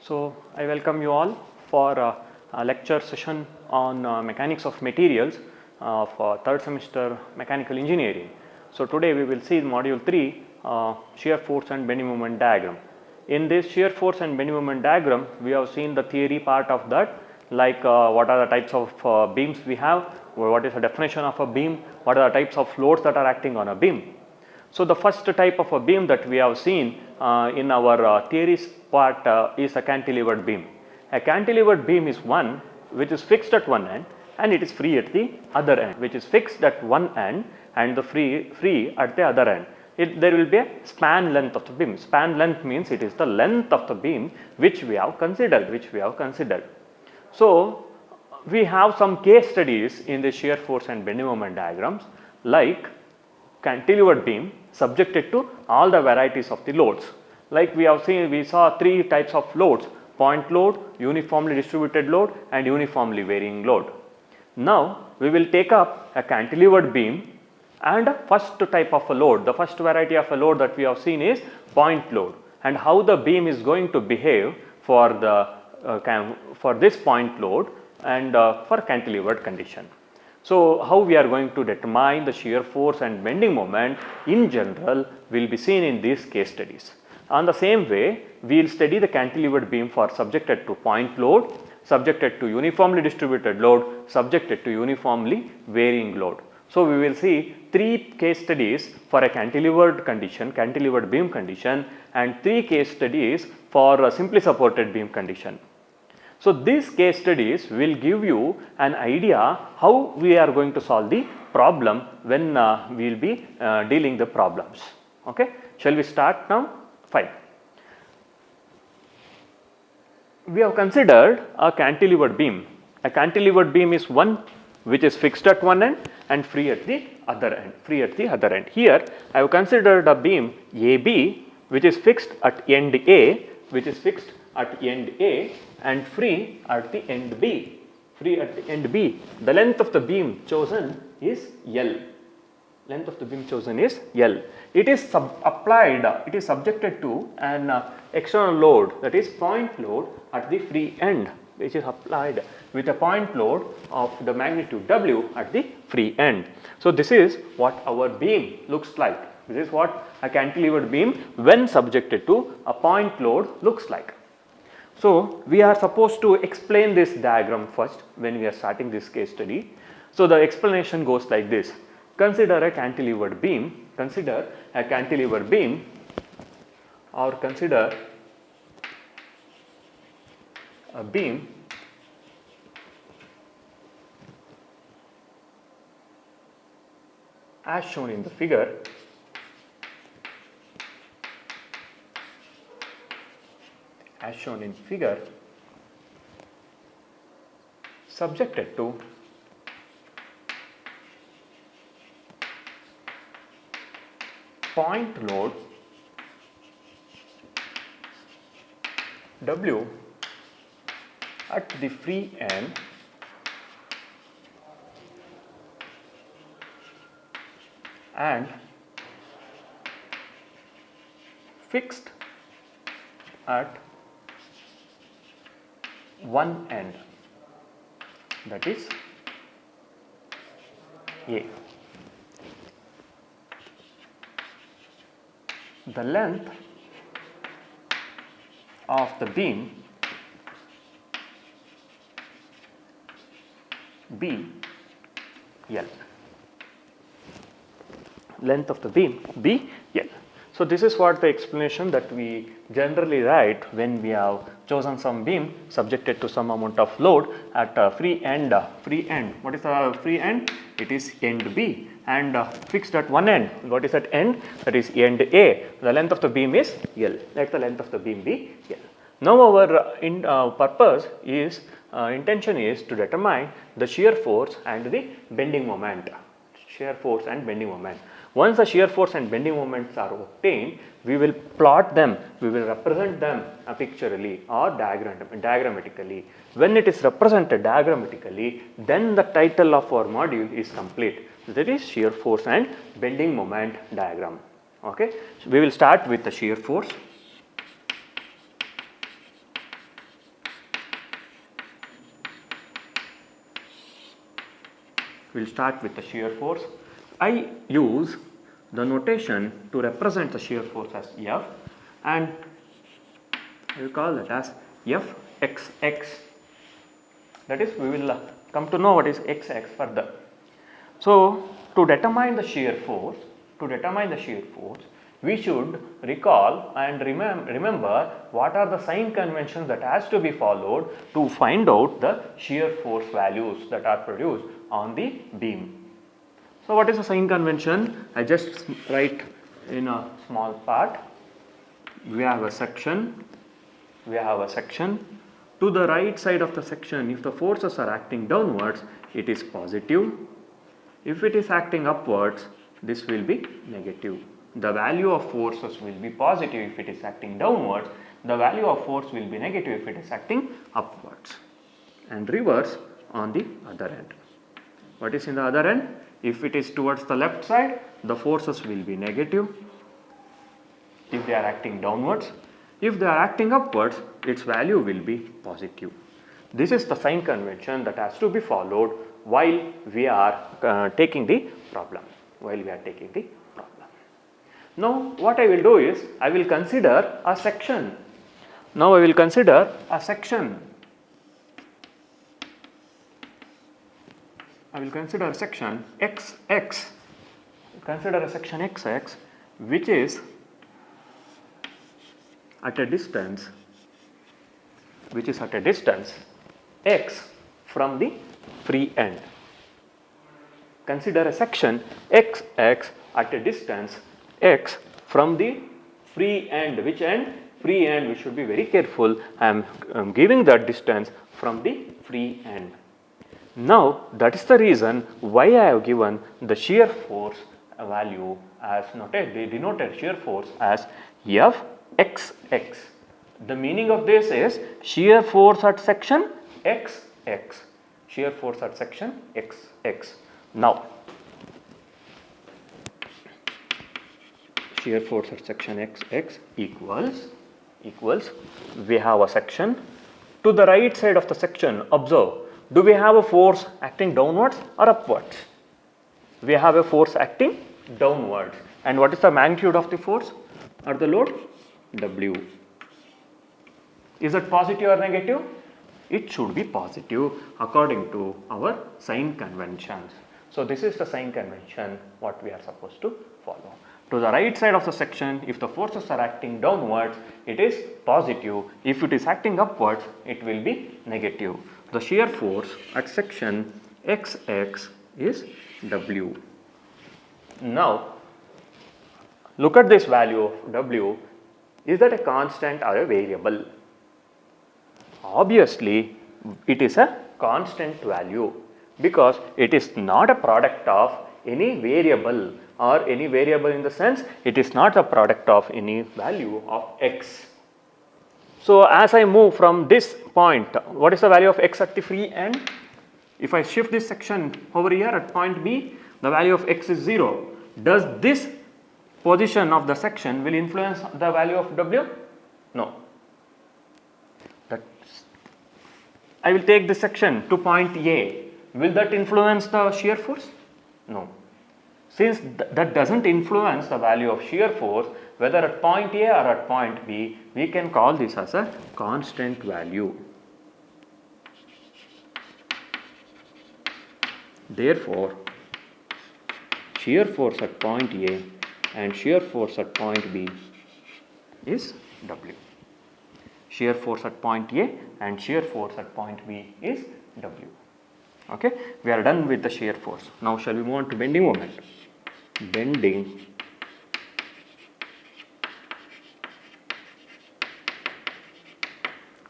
So, I welcome you all for a lecture session on mechanics of materials for third semester mechanical engineering. So, today we will see module 3 shear force and bending moment diagram. In this shear force and bending moment diagram, we have seen the theory part of that, like what are the types of beams we have, what is the definition of a beam, what are the types of loads that are acting on a beam. So, the first type of a beam that we have seen in our theories part is a cantilevered beam. A cantilevered beam is one which is fixed at one end and it is free at the other end, which is fixed at one end and the free at the other end. There will be a span length of the beam. Span length means it is the length of the beam which we have considered. So, we have some case studies in the shear force and bending moment diagrams, like cantilevered beam subjected to all the varieties of the loads. Like we saw three types of loads: point load, uniformly distributed load and uniformly varying load. Now, we will take up a cantilevered beam and a first type of a load. The first variety of a load that we have seen is point load, and how the beam is going to behave for this point load and for cantilevered condition. So, how we are going to determine the shear force and bending moment in general will be seen in these case studies. On the same way, we will study the cantilevered beam for subjected to point load, subjected to uniformly distributed load, subjected to uniformly varying load. So, we will see three case studies for a cantilevered condition, cantilevered beam condition, and three case studies for a simply supported beam condition. So, these case studies will give you an idea how we are going to solve the problem when we will be dealing the problems. Okay. Shall we start now? Fine. We have considered a cantilevered beam. A cantilevered beam is one which is fixed at one end and free at the other end. Here I have considered a beam AB which is fixed at end A, and free at the end B. The length of the beam chosen is L. It is subjected to an external load, that is point load at the free end, which is applied with a point load of the magnitude W at the free end. So, this is what our beam looks like. This is what a cantilevered beam when subjected to a point load looks like. So, we are supposed to explain this diagram first when we are starting this case study. So, the explanation goes like this: consider a cantilevered beam, or consider a beam as shown in the figure. Subjected to point load W at the free end and fixed at one end, that is A. The length of the beam B L. So, this is what the explanation that we generally write when we have chosen some beam subjected to some amount of load at a free end. What is the free end? It is end B, and fixed at one end. What is that end? That is end A. The length of the beam is L. Let the length of the beam be L. Now, our purpose is intention is to determine the shear force and the bending moment. Once the shear force and bending moments are obtained, we will plot them, we will represent them pictorially or diagrammatically. When it is represented diagrammatically, then the title of our module is complete. That is shear force and bending moment diagram. Okay. So, we will start with the shear force. we'll start with the shear force. I use the notation to represent the shear force as F, and we will call it as Fxx. That is, we will come to know what is xx further. So, to determine the shear force, we should recall and remember what are the sign conventions that has to be followed to find out the shear force values that are produced on the beam. So, what is the sign convention? I just write in a small part. We have a section. To the right side of the section, if the forces are acting downwards, it is positive. If it is acting upwards, this will be negative. The value of forces will be positive if it is acting downwards. The value of force will be negative if it is acting upwards. And reverse on the other end. What is in the other end? If it is towards the left side, the forces will be negative if they are acting downwards. If they are acting upwards, its value will be positive. This is the sign convention that has to be followed while we are taking the problem. Now, what I will do is, I will consider a section. XX. Consider a section XX which is at a distance x from the free end. Consider a section XX at a distance x from the free end. Which end? Free end. We should be very careful. I am giving that distance from the free end. Now, that is the reason why I have given the shear force value as denoted shear force as Fxx. The meaning of this is shear force at section XX. Now, shear force at section XX equals we have a section. To the right side of the section, observe, do we have a force acting downwards or upwards? We have a force acting downwards. And what is the magnitude of the force or the load? W. Is it positive or negative? It should be positive according to our sign conventions. So, this is the sign convention what we are supposed to follow. To the right side of the section, if the forces are acting downwards, it is positive. If it is acting upwards, it will be negative. The shear force at section XX is W. Now, look at this value of W. Is that a constant or a variable? Obviously, it is a constant value because it is not a product of any variable, or any variable in the sense it is not a product of any value of x. So, as I move from this point, what is the value of x at the free end? If I shift this section over here at point B, the value of x is 0. Does this position of the section will influence the value of W? No. I will take this section to point A. Will that influence the shear force? No. Since that does not influence the value of shear force, whether at point A or at point B, we can call this as a constant value. Therefore, shear force at point A and shear force at point B is W. Shear force at point A and shear force at point B is W. Okay, we are done with the shear force. Now, shall we move on to bending moment?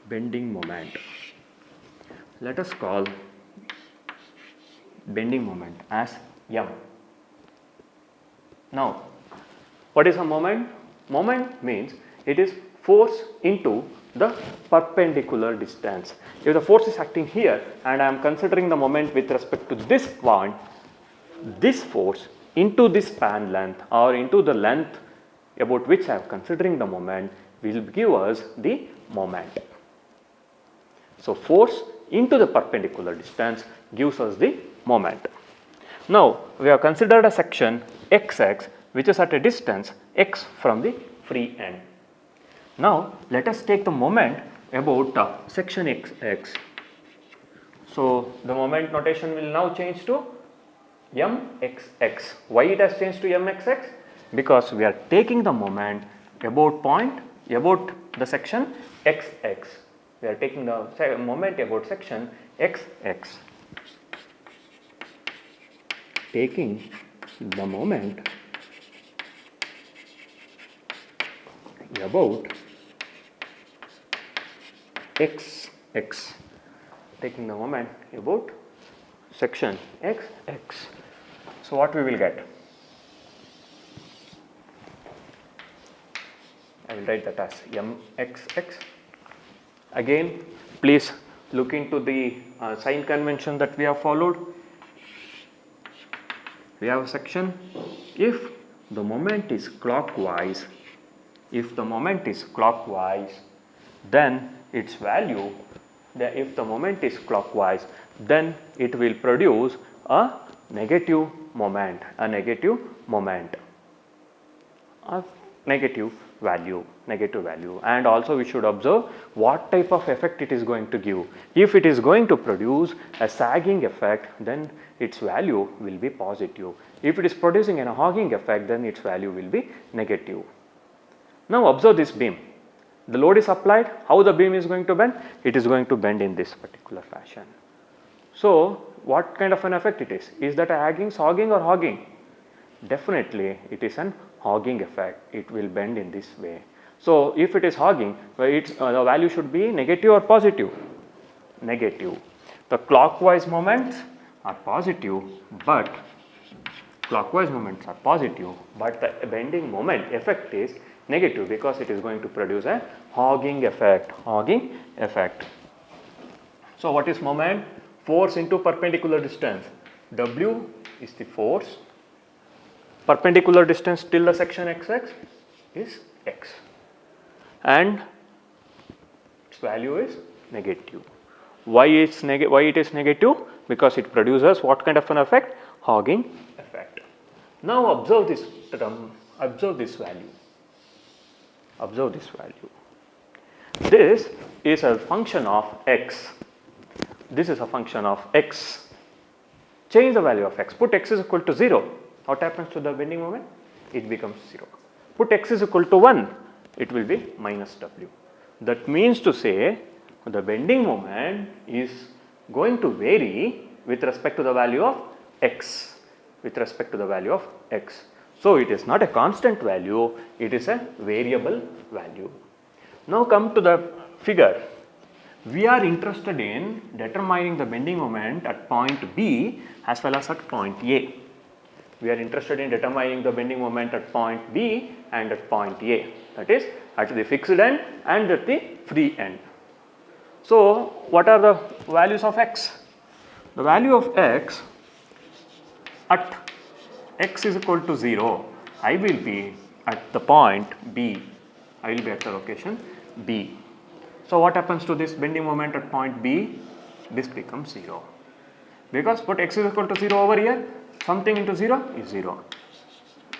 Bending moment. Let us call bending moment as M. Now, what is a moment? Moment means it is force into the perpendicular distance. If the force is acting here and I am considering the moment with respect to this point, this force into this span length or into the length about which I am considering the moment will give us the moment. So, force into the perpendicular distance gives us the moment. Now we have considered a section XX which is at a distance x from the free end. Now let us take the moment about section XX. So the moment notation will now change to mxx. Why it has changed to mxx? Because we are taking the moment about the section xx. We are taking the moment about section xx. Taking the moment about xx. Taking the moment about section xx. So what we will get? I will write that as mxx. Again, please look into the sign convention that we have followed. We have a section. If the moment is clockwise, then its value, if the moment is clockwise, then it will produce a negative moment, a negative value, and also we should observe what type of effect it is going to give. If it is going to produce a sagging effect, then its value will be positive. If it is producing a hogging effect, then its value will be negative. Now observe this beam. The load is applied. How the beam is going to bend? It is going to bend in this particular fashion. So what kind of an effect it is? Is that a sagging or hogging? Definitely it is an hogging effect. It will bend in this way. So if it is hogging, the value should be negative or positive? Negative. The clockwise moments are positive, but the bending moment effect is negative because it is going to produce a hogging effect. So what is moment? Force into perpendicular distance. W is the force. Perpendicular distance till the section XX is x, and its value is negative. Why it is negative? Because it produces what kind of an effect? Hogging effect. Now observe this term, observe this value. This is a function of x. Change the value of x. Put x is equal to 0. What happens to the bending moment? It becomes 0. Put x is equal to 1. It will be minus w. That means to say the bending moment is going to vary with respect to the value of x. So it is not a constant value, it is a variable value. Now come to the figure. We are interested in determining the bending moment at point B as well as at point A. We are interested in determining the bending moment at point B and at point A, that is at the fixed end and at the free end. So what are the values of x? The value of x at x is equal to 0, I will be at the point B. I will be at the location B. So what happens to this bending moment at point B? This becomes 0. Because put x is equal to 0 over here, something into 0 is 0.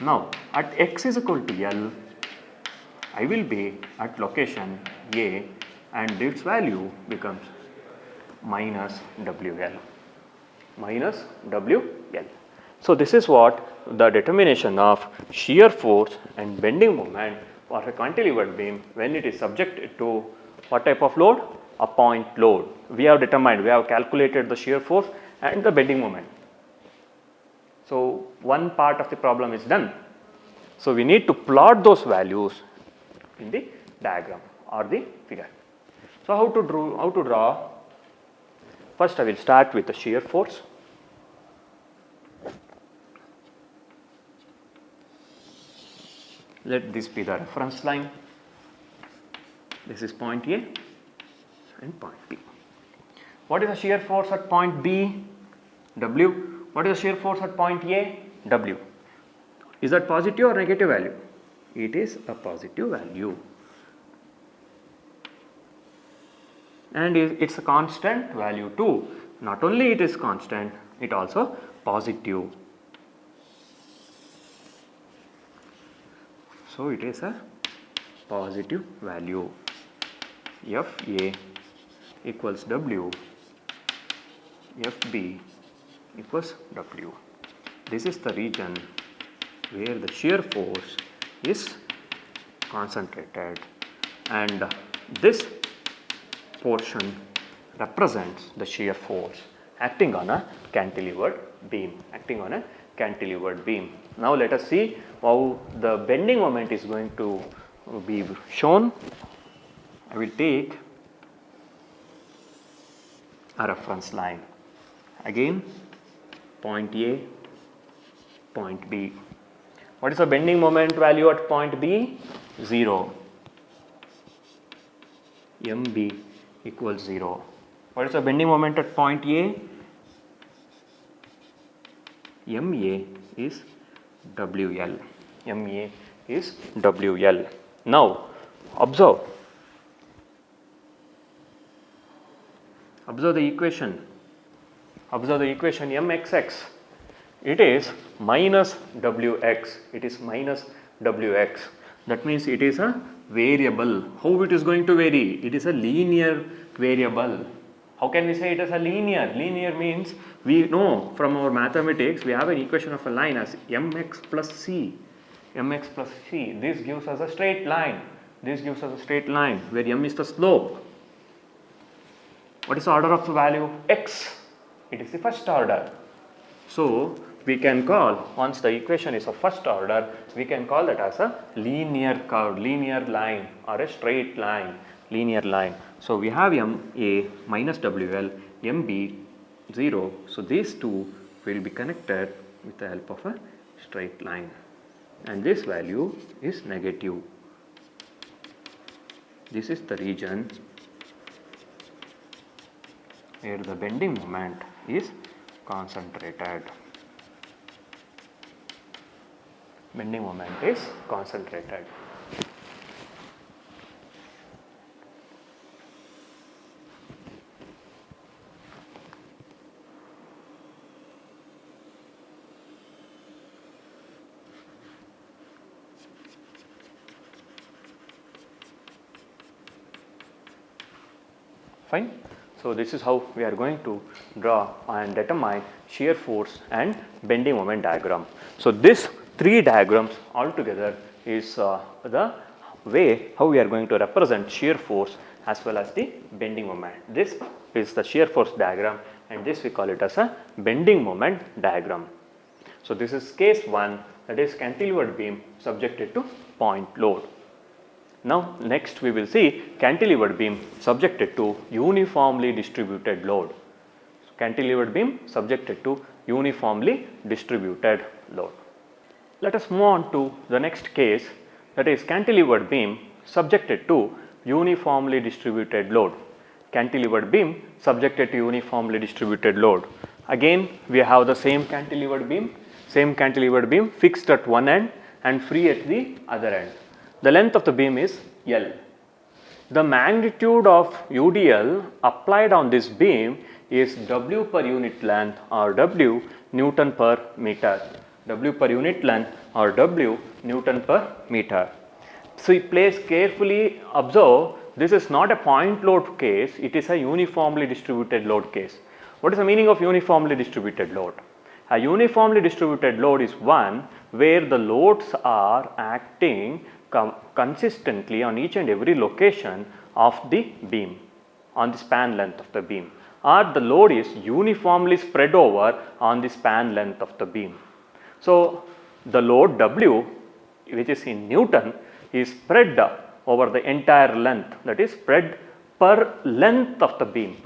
Now at x is equal to L, I will be at location A and its value becomes minus WL. So this is what the determination of shear force and bending moment for a cantilevered beam when it is subjected to what type of load? A point load. We have calculated the shear force and the bending moment. So one part of the problem is done. So we need to plot those values in the diagram or the figure. So how to draw? First I will start with the shear force. Let this be the reference line. This is point A and point B. What is the shear force at point B? W. What is the shear force at point A? W. Is that positive or negative value? It is a positive value. And it's a constant value too. Not only it is constant, it also positive. So it is a positive value. FA equals W, FB equals W. This is the region where the shear force is concentrated, and this portion represents the shear force acting on a cantilevered beam, Now let us see how the bending moment is going to be shown. I will take a reference line, again point A, point B. What is the bending moment value at point B? 0. MB equals 0. What is the bending moment at point A? MA is WL. MA is WL. Now observe the equation. Observe the equation MXX. It is minus WX. It is minus WX. That means it is a variable. How it is going to vary? It is a linear variable. How can we say it is a linear? Linear means we know from our mathematics we have an equation of a line as mx plus c. Mx plus c. This gives us a straight line. Where m is the slope. What is the order of the value? X. It is the first order. So we can call, once the equation is of first order, we can call that as a linear curve, linear line, or a straight line, linear line. So we have MA minus WL, MB 0. So these two will be connected with the help of a straight line, and this value is negative. This is the region where the bending moment is concentrated. Bending moment is concentrated. Fine. So this is how we are going to draw and determine shear force and bending moment diagram. So this three diagrams altogether is the way how we are going to represent shear force as well as the bending moment. This is the shear force diagram, and this we call it as a bending moment diagram. So this is case 1, that is cantilevered beam subjected to point load. Now next we will see cantilevered beam subjected to uniformly distributed load. Cantilevered beam subjected to uniformly distributed load. Let us move on to the next case, that is cantilevered beam subjected to uniformly distributed load. Cantilevered beam subjected to uniformly distributed load. Again we have the same cantilevered beam fixed at one end and free at the other end. The length of the beam is L. The magnitude of UDL applied on this beam is W per unit length, or W Newton per meter. W per unit length, or W Newton per meter. So please carefully observe, this is not a point load case, it is a uniformly distributed load case. What is the meaning of uniformly distributed load? A uniformly distributed load is one where the loads are acting consistently on each and every location of the beam, on the span length of the beam, or the load is uniformly spread over on the span length of the beam. So the load W, which is in Newton, is spread over the entire length, that is spread per length of the beam,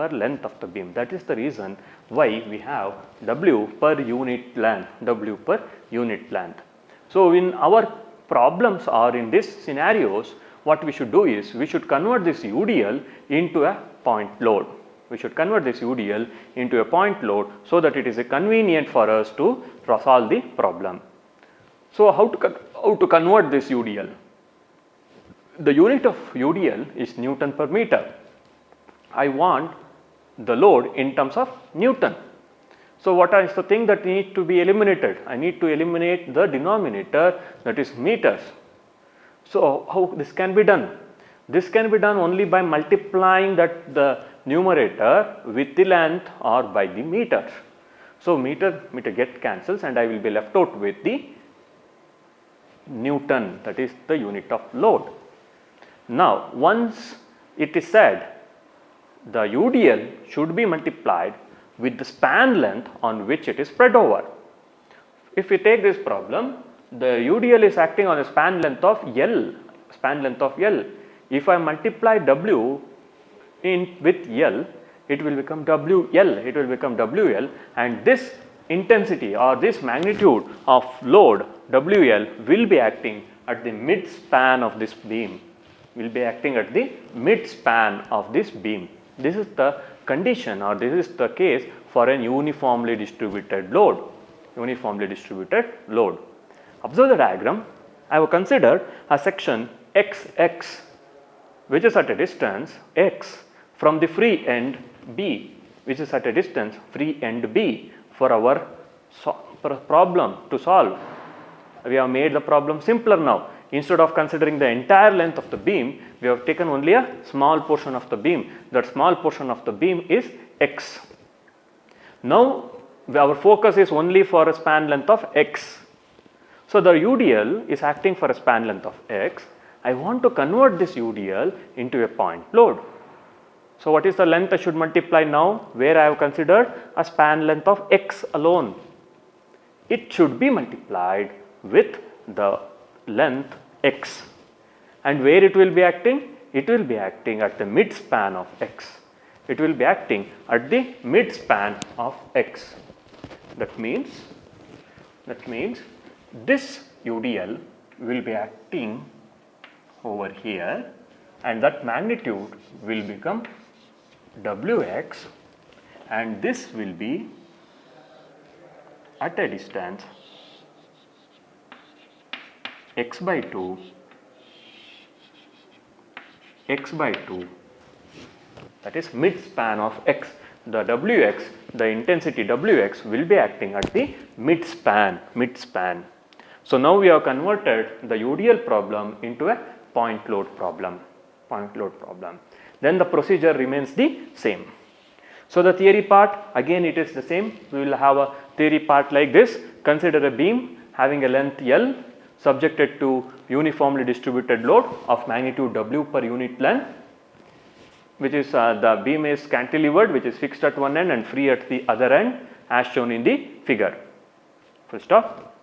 That is the reason why we have W per unit length, So in our problems or in these scenarios, what we should do is we should convert this UDL into a point load. So that it is convenient for us to solve the problem. So how to convert this UDL? The unit of UDL is Newton per meter. I want the load in terms of Newton. So what is the thing that needs to be eliminated? I need to eliminate the denominator, that is meters. So how this can be done? This can be done only by multiplying the numerator with the length or by the meters. So meter get cancels and I will be left out with the Newton, that is the unit of load. Now once it is said, the UDL should be multiplied with the span length on which it is spread over. If we take this problem, the UDL is acting on a span length of L, If I multiply W with L, it will become WL, and this intensity or this magnitude of load WL will be acting at the mid span of this beam, This is the condition, or this is the case for an uniformly distributed load. Observe the diagram. I have considered a section XX, which is at a distance x from the free end B, which is at a distance free end B, for our problem to solve. We have made the problem simpler now. Instead of considering the entire length of the beam, we have taken only a small portion of the beam. That small portion of the beam is x. Now our focus is only for a span length of x. So the UDL is acting for a span length of x. I want to convert this UDL into a point load. So what is the length I should multiply now, where I have considered a span length of x alone? It should be multiplied with the length x. And where it will be acting? It will be acting at the mid span of x. That means this UDL will be acting over here, and that magnitude will become Wx, and this will be at a distance x by 2, that is mid span of x. The Wx, the intensity Wx will be acting at the mid span. So now we have converted the UDL problem into a point load problem. Then the procedure remains the same. So the theory part, again it is the same. We will have a theory part like this. Consider a beam having a length L subjected to uniformly distributed load of magnitude W per unit length, which is the beam is cantilevered, which is fixed at one end and free at the other end, as shown in the figure. Full stop.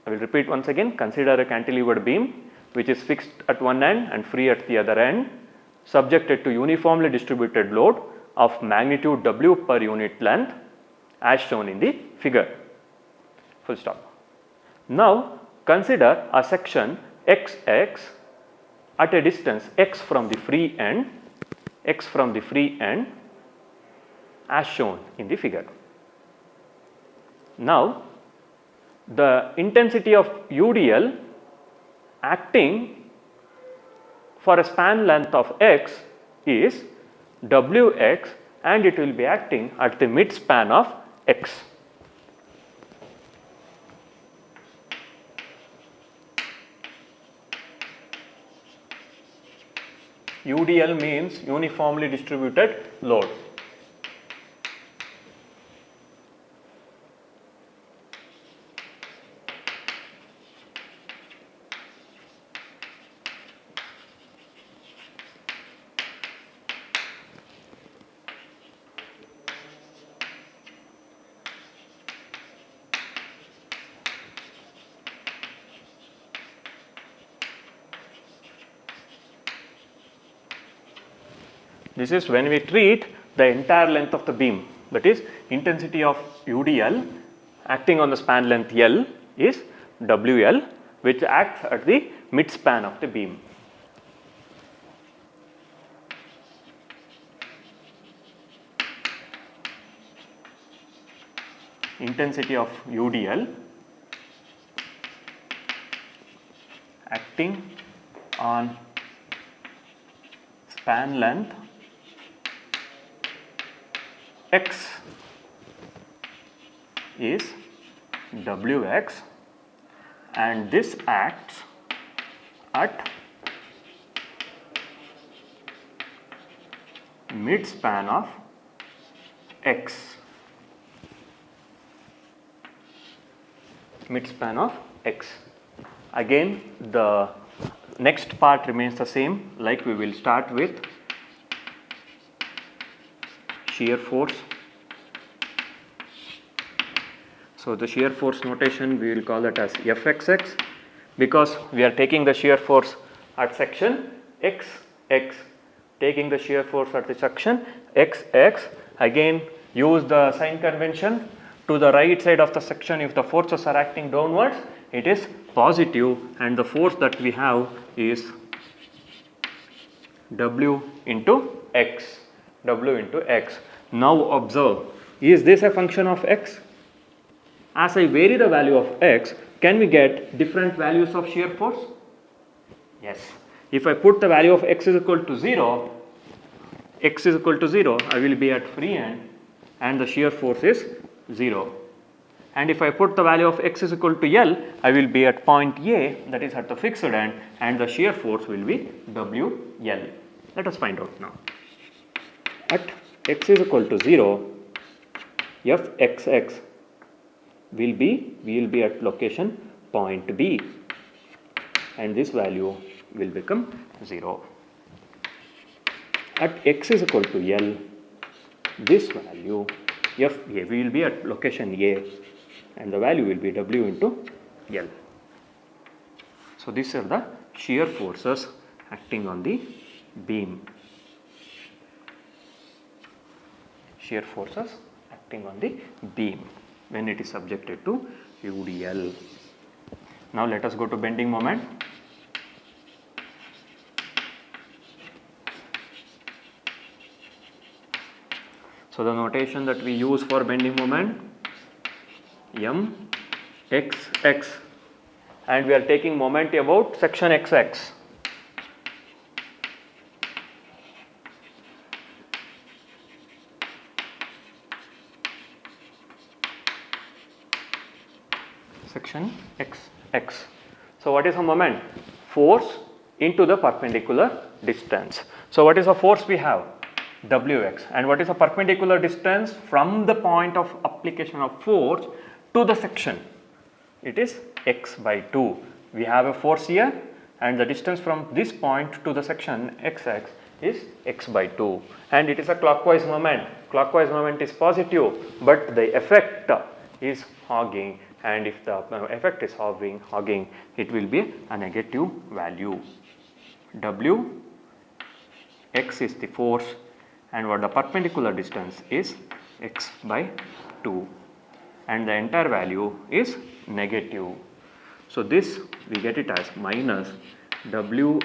I will repeat once again. Consider a cantilevered beam which is fixed at one end and free at the other end, subjected to uniformly distributed load of magnitude W per unit length, as shown in the figure. Full stop. Now consider a section XX at a distance x from the free end, as shown in the figure. Now the intensity of UDL acting for a span length of x is Wx, and it will be acting at the mid span of x. UDL means uniformly distributed load. This is when we treat the entire length of the beam, that is intensity of UDL acting on the span length L is WL, which acts at the mid span of the beam. Intensity of UDL acting on span length x is Wx, and this acts at midspan of x. Midspan of x. Again, the next part remains the same, like we will start with shear force. So the shear force notation, we will call it as Fxx, because we are taking the shear force at section xx, taking the shear force at the section xx. Again, use the sign convention. To the right side of the section, if the forces are acting downwards, it is positive, and the force that we have is W into x. W into x. Now observe, is this a function of x? As I vary the value of x, can we get different values of shear force? Yes. If I put the value of x is equal to 0, I will be at free end, and the shear force is 0. And if I put the value of x is equal to L, I will be at point A, that is at the fixed end, and the shear force will be WL. Let us find out now. At x is equal to 0, Fxx we will be at location point B, and this value will become 0. At x is equal to L, this value Fa, we will be at location A, and the value will be W into L. So these are the shear forces acting on the beam. Shear forces acting on the beam when it is subjected to UDL. Now let us go to bending moment. So the notation that we use for bending moment, Mxx, and we are taking moment about section XX. Section XX. So what is a moment? Force into the perpendicular distance. So what is the force we have? Wx. And what is the perpendicular distance from the point of application of force to the section? It is x by 2. We have a force here, and the distance from this point to the section xx is x by 2, and it is a clockwise moment. Clockwise moment is positive, but the effect is hogging, and if the effect is hogging, it will be a negative value. W x is the force, and what the perpendicular distance is x by 2, and the entire value is negative. So this we get it as minus W